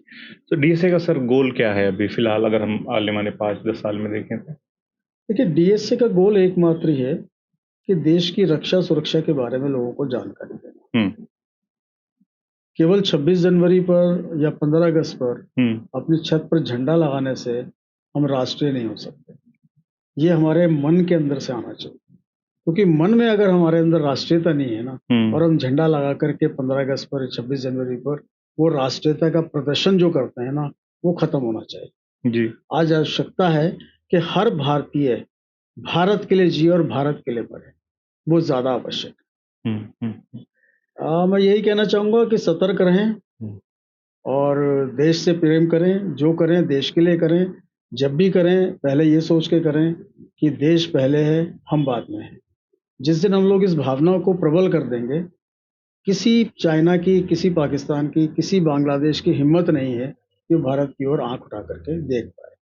तो डीएसए का सर गोल क्या है अभी फ़िलहाल अगर हम आने-वाले 5-10 साल में देखें तो? देखिए, डीएसए का गोल एकमात्र ही है कि देश की रक्षा सुरक्षा के बारे में लोगों को जानकारी देना। केवल 26 जनवरी पर या 15 अगस्त पर अपनी छत पर झंडा लगाने से हम राष्ट्रीय नहीं हो सकते। ये हमारे मन के अंदर से आना चाहिए, क्योंकि मन में अगर हमारे अंदर राष्ट्रीयता नहीं है ना, और हम झंडा लगा करके 15 अगस्त पर, 26 जनवरी पर वो राष्ट्रीयता का प्रदर्शन जो करते हैं ना, वो खत्म होना चाहिए। जी। आज आवश्यकता है कि हर भारतीय भारत के लिए जिए और भारत के लिए मरे, वो ज़्यादा आवश्यक हुँ, हुँ, है। मैं यही कहना चाहूँगा कि सतर्क रहें हुँ। और देश से प्रेम करें, जो करें देश के लिए करें। जब भी करें पहले ये सोच के करें कि देश पहले है, हम बाद में हैं। जिस दिन हम लोग इस भावना को प्रबल कर देंगे, किसी चाइना की, किसी पाकिस्तान की, किसी बांग्लादेश की हिम्मत नहीं है कि वो भारत की ओर आँख उठा करके देख पाए।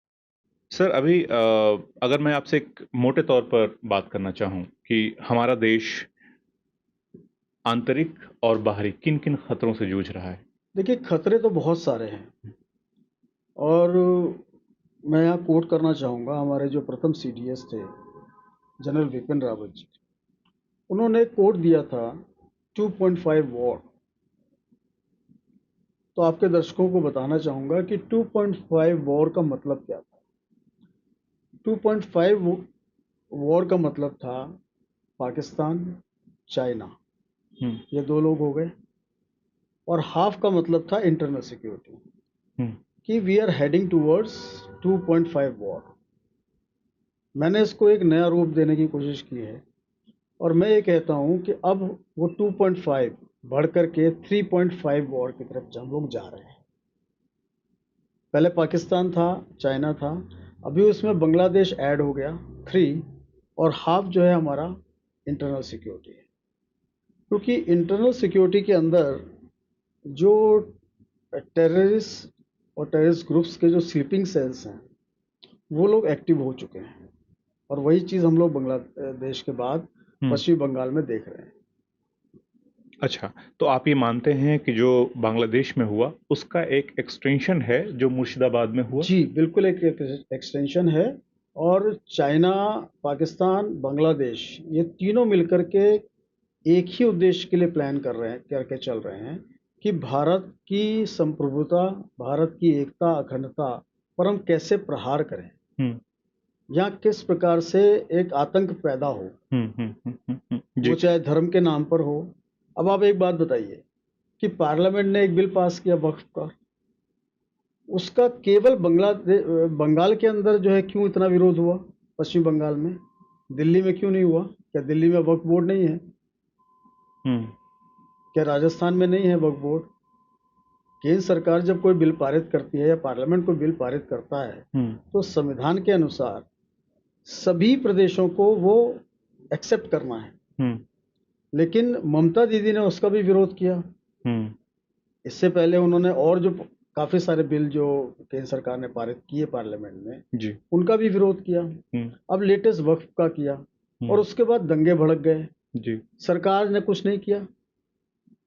सर अभी अगर मैं आपसे एक मोटे तौर पर बात करना चाहूँ कि हमारा देश आंतरिक और बाहरी किन-किन खतरों से जूझ रहा है? देखिए, खतरे तो बहुत सारे हैं और मैं यहाँ कोट करना चाहूँगा हमारे जो प्रथम सीडीएस थे, जनरल बिपिन रावत जी। उन्होंने एक कोट दिया था 2.5 वॉर। तो आपके दर्शकों को बताना चाहूँगा कि 2.5 वॉर का मतलब क्या था। 2.5 वॉर का मतलब था पाकिस्तान, चाइना, हुँ, ये 2 लोग हो गए और हाफ का मतलब था इंटरनल सिक्योरिटी हुँ, कि we are heading towards 2.5 war. मैंने इसको एक नया रूप देने की कोशिश की है और मैं ये कहता हूँ कि अब वो 2.5 बढ़ कर के 3.5 वॉर की तरफ हम लोग जा रहे हैं। पहले पाकिस्तान था, चाइना था, अभी उसमें बांग्लादेश ऐड हो गया 3 और हाफ जो है हमारा इंटरनल सिक्योरिटी है। क्योंकि इंटरनल सिक्योरिटी के अंदर जो टेररिस्ट और टेररिस्ट ग्रुप्स के जो स्लीपिंग सेल्स हैं, वो लोग एक्टिव हो चुके हैं और वही चीज़ हम लोग बांग्लादेश के बाद हुँ। पश्चिमी बंगाल में देख रहे हैं। अच्छा, तो आप ये मानते हैं कि जो बांग्लादेश में हुआ, उसका एक एक्सटेंशन है जो मुर्शिदाबाद में हुआ? जी, बिल्कुल एक एक्सटेंशन है और चाइना, पाकिस्तान, बांग्लादेश ये तीनों मिलकर के एक ही उद्देश्य के लिए प्लान कर रहे हैं, करके चल रहे हैं कि भारत की संप्रभुता, भारत की एकता, अखंडता पर हम कैसे प्रहार करें हुँ, या किस प्रकार से एक आतंक पैदा हो, हुँ, हुँ, हुँ, हुँ, हुँ। वो जी, चाहे धर्म के नाम पर हो। अब आप एक बात बताइए कि पार्लियामेंट ने एक बिल पास किया वक्फ का, उसका केवल बंगाल के अंदर जो है क्यों इतना विरोध हुआ, पश्चिम बंगाल में, दिल्ली में क्यों नहीं हुआ? क्या दिल्ली में वक्फ बोर्ड नहीं है? हुँ, क्या राजस्थान में नहीं है वक्फ बोर्ड? केंद्र सरकार जब कोई बिल पारित करती है या पार्लियामेंट कोई बिल पारित करता है हुँ, तो संविधान के अनुसार सभी प्रदेशों को वो एक्सेप्ट करना है। हुँ, लेकिन ममता दीदी ने उसका भी विरोध किया। हुँ, इससे पहले उन्होंने और जो काफ़ी सारे बिल जो केंद्र सरकार ने पारित किए पार्लियामेंट में, जी, उनका भी विरोध किया। हुँ, अब लेटेस्ट वक्फ का किया और हुँ, उसके बाद दंगे भड़क गए। जी, सरकार ने कुछ नहीं किया।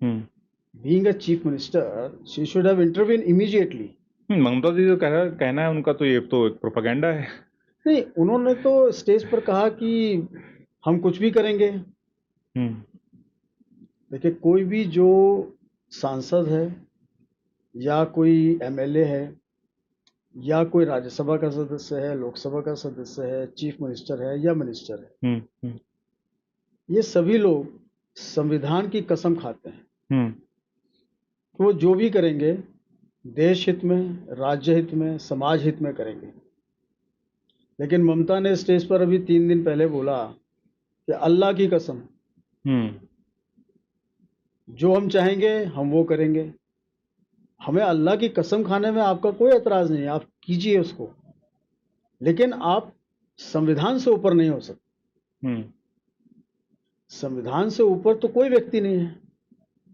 हुँ। Being a chief minister, she should have intervene immediately. Mamata दीदी का कहना है उनका तो ये तो एक प्रोपेगेंडा है। नहीं, उन्होंने तो स्टेज पर कहा कि हम कुछ भी करेंगे। हुँ, देखिए, कोई भी जो सांसद है या कोई एमएलए है या कोई राज्यसभा का सदस्य है, लोकसभा का सदस्य है, चीफ मिनिस्टर है या मिनिस्टर है, हुँ, हुँ, ये सभी लोग संविधान की कसम खाते हैं हुँ, कि वो जो भी करेंगे देश हित में, राज्य हित में, समाज हित में करेंगे। लेकिन ममता ने स्टेज पर अभी 3 दिन पहले बोला कि अल्लाह की कसम, हुँ, जो हम चाहेंगे हम वो करेंगे। हमें अल्लाह की कसम खाने में आपका कोई एतराज़ नहीं है, आप कीजिए उसको, लेकिन आप संविधान से ऊपर नहीं हो सकते। हुँ, संविधान से ऊपर तो कोई व्यक्ति नहीं है,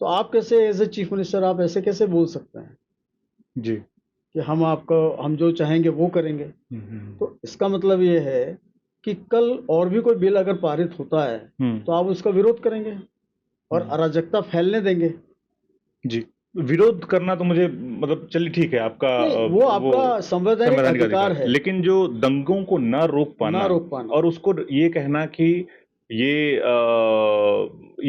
तो आप कैसे एज ए चीफ मिनिस्टर आप ऐसे कैसे बोल सकते हैं जी। कि हम जो चाहेंगे वो करेंगे? हुँ, हुँ, तो इसका मतलब ये है कि कल और भी कोई बिल अगर पारित होता है हुँ, तो आप उसका विरोध करेंगे और हुँ, अराजकता फैलने देंगे। जी। विरोध करना तो मुझे मतलब चलिए ठीक है आपका नहीं, वो वो आपका संवैधानिक संवैधानिक अधिकार अधिकार है। है, लेकिन जो दंगों को ना रोक ना पाना रोक पाना। और उसको ये कहना कि ये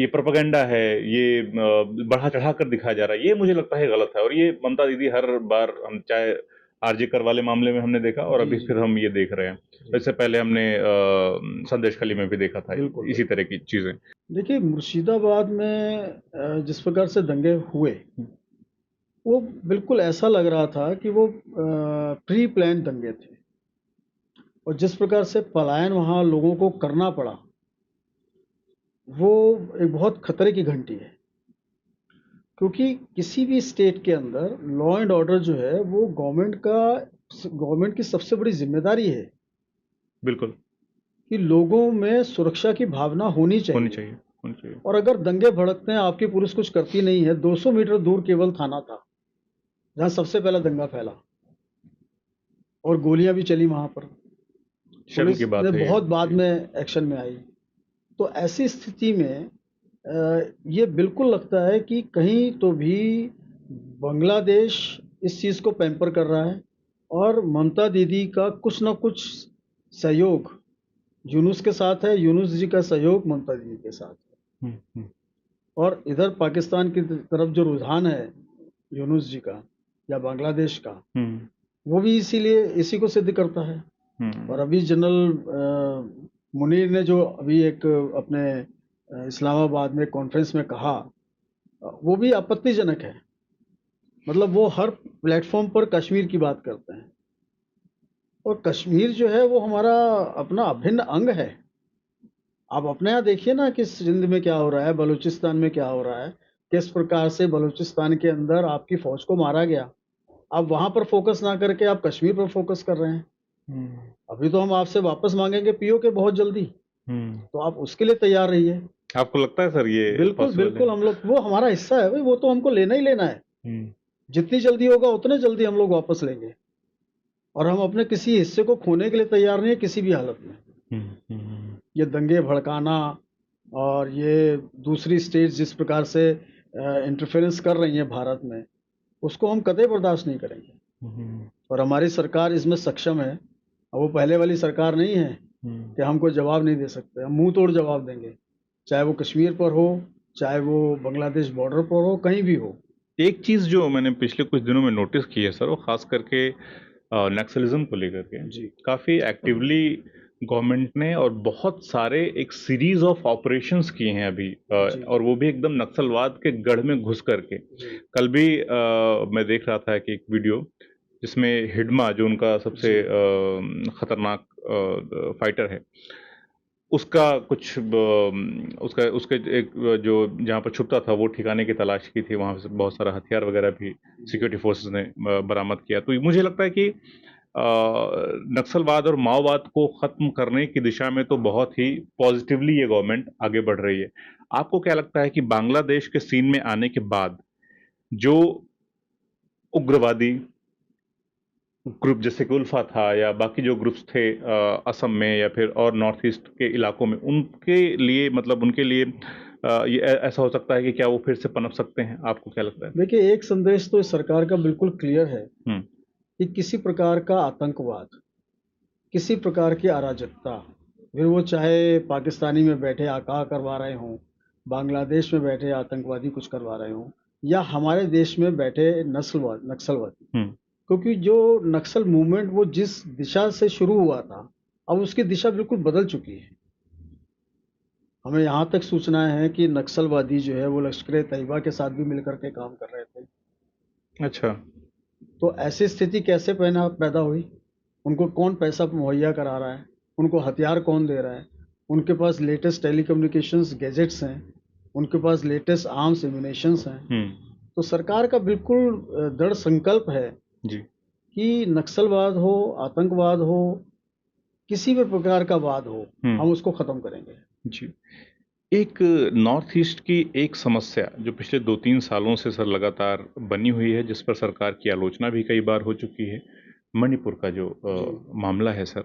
प्रोपेगेंडा है, ये बढ़ा-चढ़ा कर दिखाया जा रहा है, ये मुझे लगता है गलत है और ये ममता दीदी हर बार हम चाहे आरजे कर वाले मामले में हमने देखा और जी, अभी जी, फिर हम ये देख रहे हैं। जी। इससे पहले हमने संदेश खली में भी देखा था बिल्कुल, इसी बिल्कुल। तरह की चीज़ें। देखिए, मुर्शिदाबाद में जिस प्रकार से दंगे हुए, वो बिल्कुल ऐसा लग रहा था कि वो प्री प्लान दंगे थे, और जिस प्रकार से पलायन वहाँ लोगों को करना पड़ा, वो एक बहुत खतरे की घंटी है। क्योंकि किसी भी स्टेट के अंदर लॉ एंड ऑर्डर जो है वो गवर्नमेंट की सबसे बड़ी जिम्मेदारी है बिल्कुल, कि लोगों में सुरक्षा की भावना होनी होनी चाहिए। चाहिए, होनी चाहिए। और अगर दंगे भड़कते हैं, आपकी पुलिस कुछ करती नहीं है, 200 मीटर दूर केवल थाना था जहाँ सबसे पहला दंगा फैला, और गोलियां भी चली वहां पर। शर्म पुलिस की ने बात है ये। बहुत बाद जी। में एक्शन में आई। तो ऐसी स्थिति में ये बिल्कुल लगता है कि कहीं तो भी बांग्लादेश इस चीज़ को पैम्पर कर रहा है, और ममता दीदी का कुछ ना कुछ सहयोग यूनुस के साथ है, यूनुस जी का सहयोग ममता दीदी के साथ है। हुँ, हुँ, और इधर पाकिस्तान की तरफ जो रुझान है यूनुस जी का या बांग्लादेश का, हुँ, वो भी इसीलिए इसी को सिद्ध करता है। और हुँ, अभी जनरल मुनीर ने जो अभी एक अपने इस्लामाबाद में कॉन्फ्रेंस में कहा, वो भी आपत्तिजनक है। मतलब वो हर प्लेटफॉर्म पर कश्मीर की बात करते हैं, और कश्मीर जो है वो हमारा अपना अभिन्न अंग है। आप अपने यहाँ देखिए ना कि सिंध में क्या हो रहा है, बलूचिस्तान में क्या हो रहा है, किस प्रकार से बलूचिस्तान के अंदर आपकी फौज को मारा गया। आप वहां पर फोकस ना करके आप कश्मीर पर फोकस कर रहे हैं। हुँ, अभी तो हम आपसे वापस मांगेंगे पीओके बहुत जल्दी, हुँ। तो आप उसके लिए तैयार रहिए। आपको लगता है सर ये बिल्कुल पॉसिबल है? बिल्कुल, हम लोग, वो हमारा हिस्सा है भाई, वो तो हमको लेना ही लेना है। हुँ, जितनी जल्दी होगा उतने जल्दी हम लोग वापस लेंगे, और हम अपने किसी हिस्से को खोने के लिए तैयार नहीं है किसी भी हालत में। हुँ, हुँ, हुँ, ये दंगे भड़काना और ये दूसरी स्टेट जिस प्रकार से इंटरफेरेंस कर रही है भारत में, उसको हम कतई बर्दाश्त नहीं करेंगे। हुँ, और हमारी सरकार इसमें सक्षम है। अब वो पहले वाली सरकार नहीं है हुँ। कि हमको जवाब नहीं दे सकते, हम मुंह तोड़ जवाब देंगे, चाहे वो कश्मीर पर हो, चाहे वो बांग्लादेश बॉर्डर पर हो, कहीं भी हो। एक चीज़ जो मैंने पिछले कुछ दिनों में नोटिस की है सर, वो ख़ास करके नक्सलिज़्म को लेकर के, जी काफ़ी एक्टिवली गवर्नमेंट ने और बहुत सारे एक सीरीज़ ऑफ ऑपरेशंस किए हैं अभी, जी और वो भी एकदम नक्सलवाद के गढ़ में घुस करके। जी कल भी मैं देख रहा था कि एक वीडियो जिसमें हिडमा जो उनका सबसे जी खतरनाक फाइटर है, उसका कुछ उसका उसके एक जो जहाँ पर छुपता था वो ठिकाने की तलाश की थी, वहाँ से बहुत सारा हथियार वगैरह भी जी सिक्योरिटी फोर्सेस ने बरामद किया। तो मुझे लगता है कि नक्सलवाद और माओवाद को खत्म करने की दिशा में तो बहुत ही पॉजिटिवली ये गवर्नमेंट आगे बढ़ रही है। आपको क्या लगता है कि बांग्लादेश के सीन में आने के बाद जो उग्रवादी ग्रुप जैसे कि उल्फा था या बाकी जो ग्रुप्स थे असम में या फिर और नॉर्थ ईस्ट के इलाकों में, उनके लिए मतलब उनके लिए ये ऐसा हो सकता है कि क्या वो फिर से पनप सकते हैं? आपको क्या लगता है? देखिए, एक संदेश तो इस सरकार का बिल्कुल क्लियर है हुँ, कि किसी प्रकार का आतंकवाद, किसी प्रकार की अराजकता, फिर वो चाहे पाकिस्तानी में बैठे आकाह करवा रहे हों, बांग्लादेश में बैठे आतंकवादी कुछ करवा रहे हों, या हमारे देश में बैठे नक्सलवादी। हुँ, क्योंकि जो नक्सल मूवमेंट वो जिस दिशा से शुरू हुआ था, अब उसकी दिशा बिल्कुल बदल चुकी है। हमें यहाँ तक सूचनाएं हैं कि नक्सलवादी जो है वो लश्कर तैयबा के साथ भी मिलकर के काम कर रहे थे। अच्छा। तो ऐसी स्थिति कैसे पैदा पैदा हुई? उनको कौन पैसा मुहैया करा रहा है? उनको हथियार कौन दे रहा है? उनके पास लेटेस्ट टेलीकम्युनिकेशंस गैजेट्स हैं, उनके पास लेटेस्ट आर्म्स एम्युनिशंस हैं। हुँ, तो सरकार का बिल्कुल दृढ़ संकल्प है जी, कि नक्सलवाद हो, आतंकवाद हो, किसी भी प्रकार का वाद हो, हुँ, हम उसको खत्म करेंगे। जी। एक नॉर्थ ईस्ट की एक समस्या जो पिछले 2-3 सालों से सर लगातार बनी हुई है, जिस पर सरकार की आलोचना भी कई बार हो चुकी है, मणिपुर का जो जी। मामला है सर,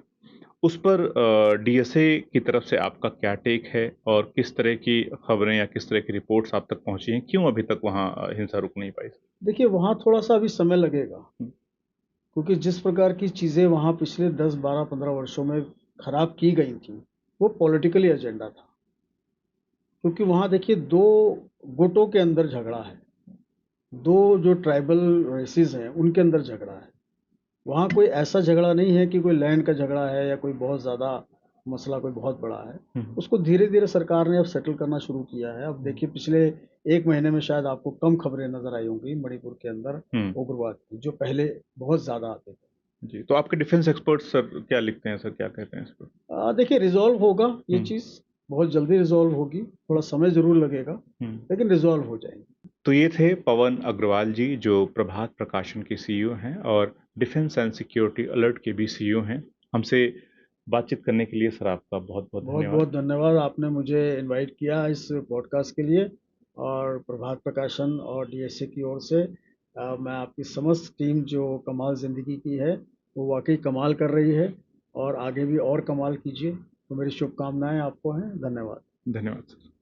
उस पर डीएसए की तरफ से आपका क्या टेक है और किस तरह की खबरें या किस तरह की रिपोर्ट्स आप तक पहुंची हैं? क्यों अभी तक वहाँ हिंसा रुक नहीं पाई? देखिए, वहाँ थोड़ा-सा अभी समय लगेगा, हुँ, क्योंकि जिस प्रकार की चीज़ें वहाँ पिछले 10, 12, 15 वर्षों में खराब की गई थी, वो पॉलिटिकली एजेंडा था। क्योंकि वहाँ देखिए 2 गुटों के अंदर झगड़ा है, 2 जो ट्राइबल रेसेस हैं, उनके अंदर झगड़ा है। वहाँ कोई ऐसा झगड़ा नहीं है कि कोई लैंड का झगड़ा है या कोई बहुत ज़्यादा मसला कोई बहुत बड़ा है, हम्म, उसको धीरे-धीरे सरकार ने अब सेटल करना शुरू किया है। अब देखिए पिछले 1 महीने में शायद आपको कम खबरें नज़र आई होंगी मणिपुर के अंदर हम्म, उग्रवाद की, जो पहले बहुत ज़्यादा आते थे। जी। तो आपके डिफेंस एक्सपर्ट्स सर क्या लिखते हैं सर, क्या कहते हैं इस पर? देखिए रिज़ॉल्व होगा ये हम्म, चीज़, बहुत जल्दी रिज़ॉल्व होगी, थोड़ा समय ज़रूर लगेगा, हम्म। लेकिन रिज़ॉल्व हो जाएगी। तो ये थे पवन अग्रवाल जी, जो प्रभात प्रकाशन के सीईओ हैं और डिफेंस एंड सिक्योरिटी अलर्ट के भी सीईओ हैं। हमसे बातचीत करने के लिए सर आपका बहुत-बहुत धन्यवाद। बहुत-बहुत धन्यवाद, आपने मुझे इनवाइट किया इस पॉडकास्ट के लिए, और प्रभात प्रकाशन और डीएसए की ओर से मैं आपकी समस्त टीम जो कमाल ज़िंदगी की है, वो वाक़ई कमाल कर रही है, और आगे भी और कमाल कीजिए। तो मेरी शुभकामनाएँ आपको हैं। धन्यवाद। धन्यवाद सर।